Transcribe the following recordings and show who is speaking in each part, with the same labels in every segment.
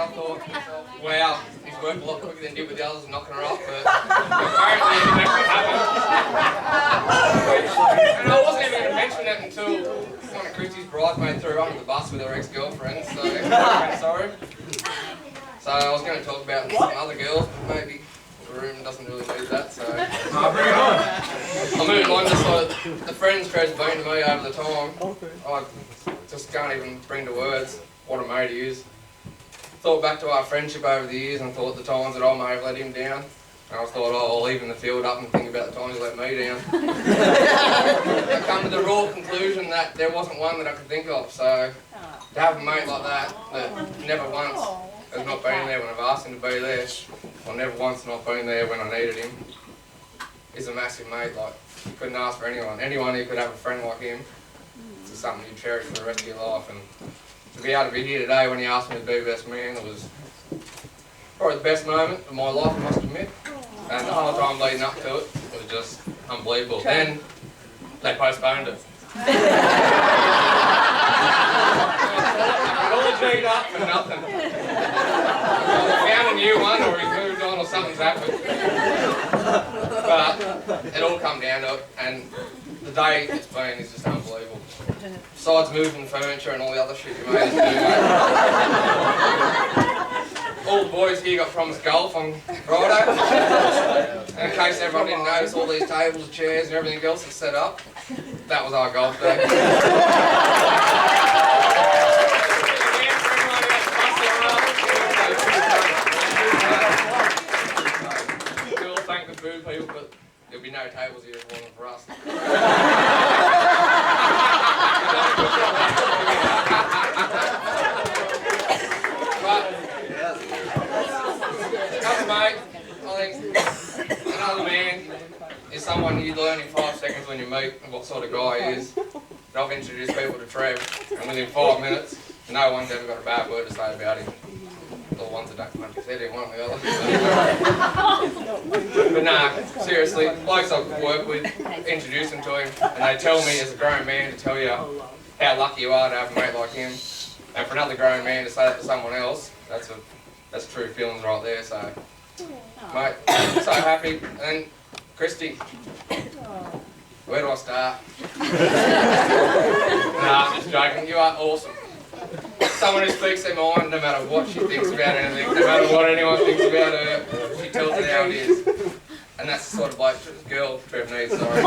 Speaker 1: I thought, wow, he's worked a lot quicker than he did with the others and knocking her off, but apparently it didn't actually happen. And I wasn't even going to mention it until one of Christy's bridesmaids threw her under the bus with her ex-girlfriend, so I'm sorry. So I was going to talk about some other girls, but maybe the room doesn't really need that, so bring it on. I'm moving on to sort of the friends Trevor's been to me over the time. I just can't even bring to words what a mate he is. Thought back to our friendship over the years and thought the times that I may have let him down. And I thought, oh, I'll even the field up and think about the times he let me down. I come to the raw conclusion that there wasn't one that I could think of. So to have a mate like that never once has not been there when I've asked him to be there, or never once not been there when I needed him, is a massive mate. Like, you couldn't ask for anyone. Anyone who could have a friend like him, it's something you cherish for the rest of your life. And to be able to be here today when he asked me to be best man, it was probably the best moment of my life, I must admit. And the whole time leading up to it was just unbelievable. Then they postponed it. All dreamed up for nothing. We found a new one, or he's moved on, or something's happened. But it all come down to it, and the day it's been is just unbelievable. Besides moving furniture and all the other shit you made us do, mate. All the boys here got promised golf on Friday. And in case everyone didn't notice, all these tables, chairs and everything else is set up. That was our golf day. Still thank the food people, but there'll be no tables here for for us. Mate, I think another man is someone you learn in 5 seconds when you meet and what sort of guy he is. And I've introduced people to Trev, and within 5 minutes, no one's ever got a bad word to say about him. The ones that don't want to say one or the other. But nah, seriously, blokes I work with, introduce them to him, and they tell me as a grown man to tell you how lucky you are to have a mate like him. And for another grown man to say that to someone else, that's true feelings right there, so. Mate, I'm so happy. And Christy, where do I start? Nah, I'm just joking. You are awesome. Someone who speaks their mind no matter what she thinks about anything, no matter what anyone thinks about her, she tells it how it is. And that's the sort of bloke, girl Trev needs, sorry.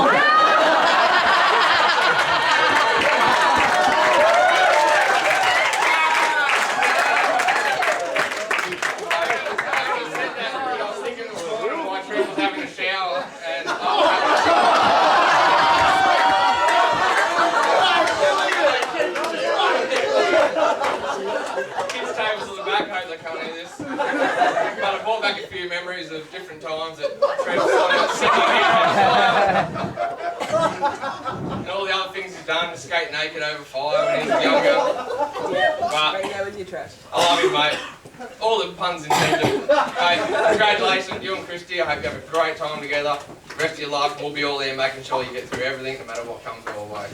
Speaker 1: But I brought back a few memories of different times that Trevor's and all the other things he's done, to skate naked over fire when he was younger. But I love him, mate. All the puns intended. Hey, congratulations, you and Christy. I hope you have a great time together. The rest of your life, we'll be all there making sure you get through everything, no matter what comes your way.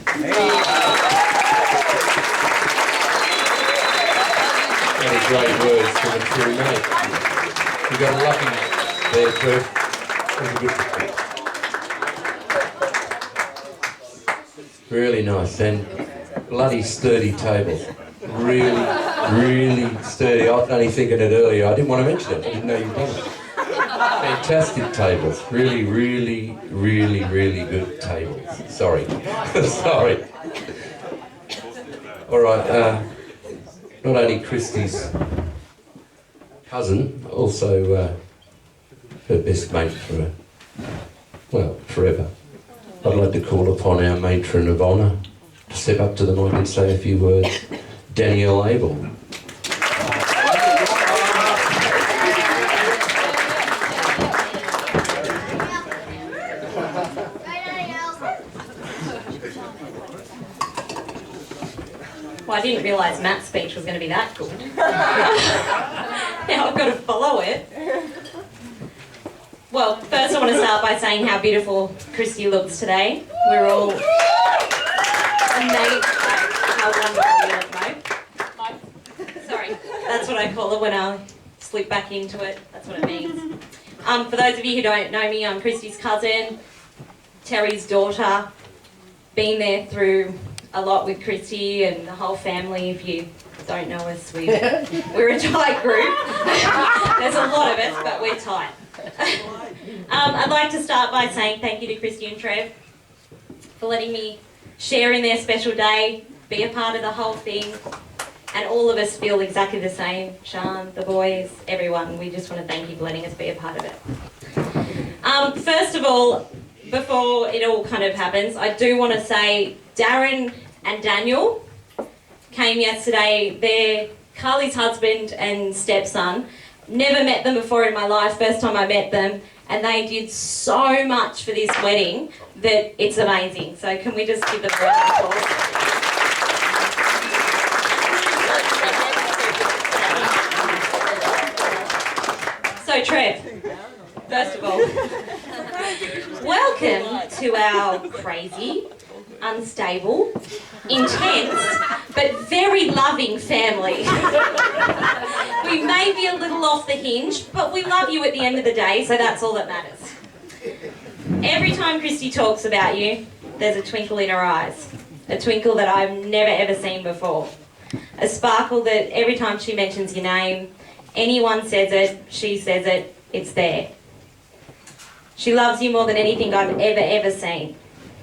Speaker 2: Many great words from a true mate. You got a lucky there, Trev. Really nice, and bloody sturdy tables. Really sturdy. I was only thinking it earlier. I didn't want to mention it. I didn't know you'd done it. Fantastic tables. Really good tables. Sorry. Sorry. All right. Not only Christy's cousin, also her best mate for, forever. I'd like to call upon our matron of honour to step up to the mic and say a few words. Danielle Abel.
Speaker 3: Well, I didn't realise Matt's speech was going to be that good. Now I've got to follow it. Well, first I want to start by saying how beautiful Christy looks today. We're all amazed by how wonderful you look, Mo. Sorry, that's what I call it when I slip back into it. That's what it means. For those of you who don't know me, I'm Christy's cousin, Terry's daughter. Been there through a lot with Christy and the whole family. If you don't know us, we're a tight group. There's a lot of us, but we're tight. I'd like to start by saying thank you to Christy and Trev for letting me share in their special day, be a part of the whole thing, and all of us feel exactly the same. Sean, the boys, everyone, we just want to thank you for letting us be a part of it. First of all, before it all kind of happens, I do want to say Darren and Daniel came yesterday. They're Carly's husband and stepson. Never met them before in my life, first time I met them, and they did so much for this wedding that it's amazing. So can we just give them a round of applause? So Trev, first of all, welcome to our crazy, unstable, intense, but very loving family. We may be a little off the hinge, but we love you at the end of the day, so that's all that matters. Every time Christy talks about you, there's a twinkle in her eyes. A twinkle that I've never ever seen before. A sparkle that every time she mentions your name, anyone says it, she says it, it's there. She loves you more than anything I've ever seen.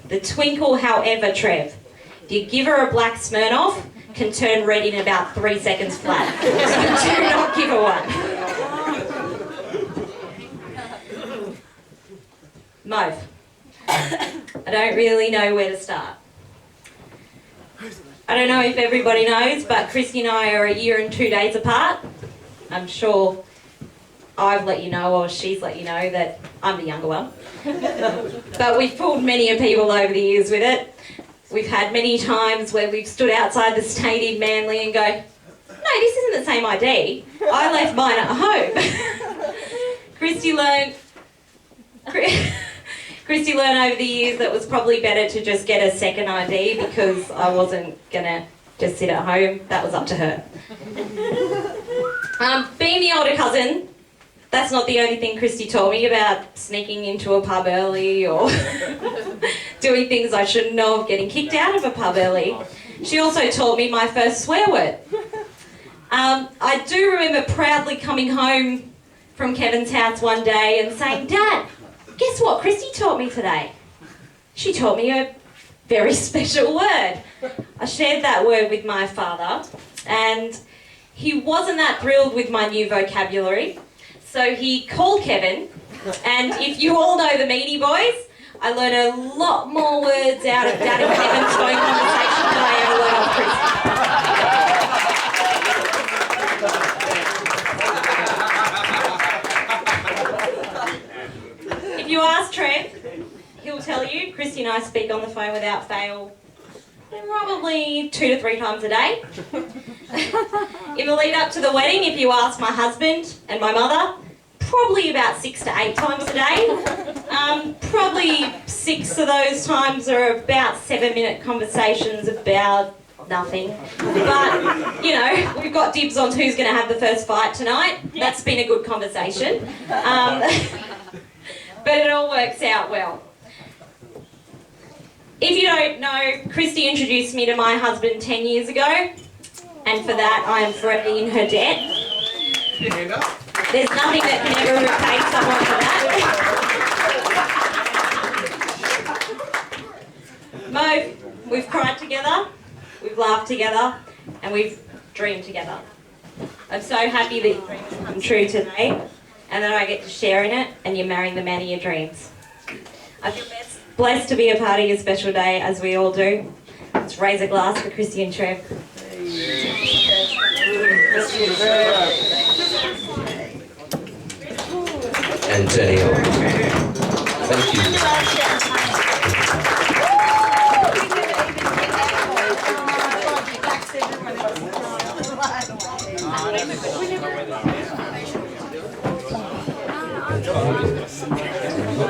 Speaker 3: The twinkle, however, Trev, if you give her a black Smirnoff, can turn red in about 3 seconds flat. So do not give her one. Mauve. I don't really know where to start. I don't know if everybody knows, but Christy and I are 1 year and 2 days apart. I'm sure I've let you know, or she's let you know, that I'm the younger one. But we've pulled many a people over the years with it. We've had many times where we've stood outside the state in Manly and go, no, this isn't the same ID. I left mine at home. Christy learned over the years that it was probably better to just get a second ID because I wasn't going to just sit at home. That was up to her. Being the older cousin, that's not the only thing Christy told me about sneaking into a pub early or doing things I shouldn't know, getting kicked out of a pub early. She also taught me my first swear word. I do remember proudly coming home from Kevin's house one day and saying, Dad, guess what Christy taught me today? She taught me a very special word. I shared that word with my father and he wasn't that thrilled with my new vocabulary. So he called Kevin, and if you all know the Meanie Boys, I learned a lot more words out of Dad and Kevin's phone conversation than I ever learned off Christy. If you ask Trev, he'll tell you, Christy and I speak on the phone without fail probably 2 to 3 times a day. In the lead up to the wedding, if you ask my husband and my mother, probably about 6 to 8 times a day. Probably 6 of those times are about 7-minute conversations about nothing. But, you know, we've got dibs on who's going to have the first fight tonight. That's been a good conversation. But it all works out well. If you don't know, Christy introduced me to my husband 10 years ago, and for that I am forever in her debt. There's nothing that can ever repay someone for that. Mo, we've cried together, we've laughed together, and we've dreamed together. I'm so happy that your dreams come true today, and that I get to share in it, and you're marrying the man of your dreams. I feel blessed to be a part of your special day, as we all do. Let's raise a glass for Christy and Trev.
Speaker 2: And Daniel. Thank you.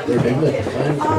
Speaker 2: Remember the phone call?